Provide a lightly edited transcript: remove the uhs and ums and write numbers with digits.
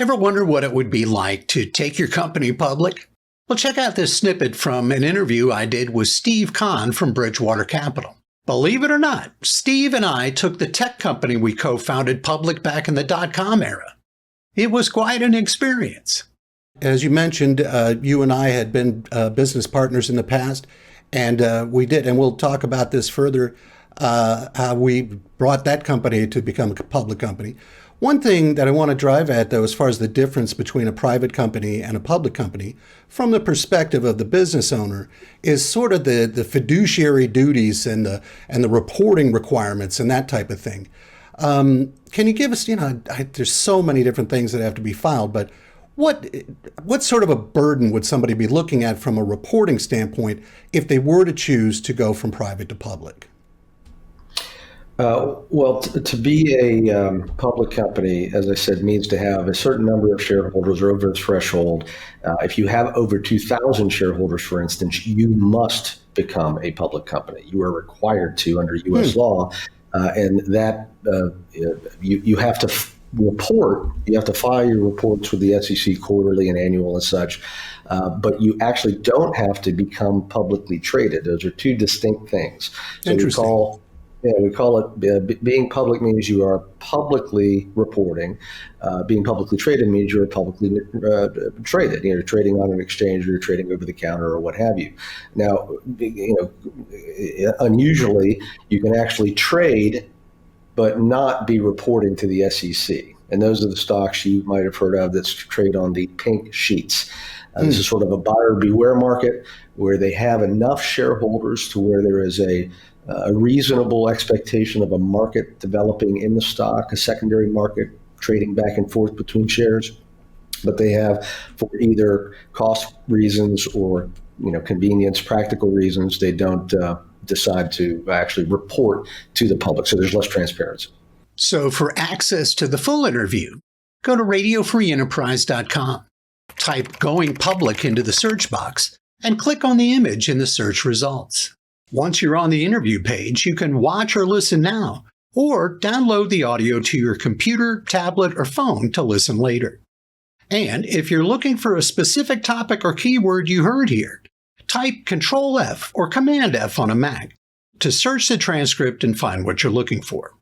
Ever wonder what it would be like to take your company public? Well, check out this snippet from an interview I did with Steve Kann from Bridgewater Capital. Believe it or not, Steve and I took the tech company we co-founded public back in the dot-com era. It was quite an experience. As you mentioned, you and I had been business partners in the past, and we did, and we'll talk about this further, how we brought that company to become a public company. One thing that I want to drive at, though, as far as the difference between a private company and a public company, from the perspective of the business owner, is sort of the fiduciary duties and the reporting requirements and that type of thing. Can you give us, there's so many different things that have to be filed, but what sort of a burden would somebody be looking at from a reporting standpoint if they were to choose to go from private to public? To be a public company, as I said, means to have a certain number of shareholders over a threshold. If you have over 2,000 shareholders, for instance, you must become a public company. You are required to under U.S. law, and that you have to report. You have to file your reports with the SEC quarterly and annual and such. But you actually don't have to become publicly traded. Those are two distinct things. So Interesting. we call it being public means you are publicly reporting. Being publicly traded means you're publicly traded. You're trading on an exchange, or you're trading over the counter, or what have you. Now, unusually, you can actually trade, but not be reporting to the SEC. And those are the stocks you might have heard of that trade on the pink sheets. This is sort of a buyer beware market where they have enough shareholders to where there is a reasonable expectation of a market developing in the stock, a secondary market trading back and forth between shares. But they have, for either cost reasons or convenience, practical reasons, they don't decide to actually report to the public. So there's less transparency. So for access to the full interview, go to radiofreeenterprise.com, type "going public" into the search box, and click on the image in the search results. Once you're on the interview page, you can watch or listen now, or download the audio to your computer, tablet, or phone to listen later. And if you're looking for a specific topic or keyword you heard here, type Control F or Command F on a Mac to search the transcript and find what you're looking for.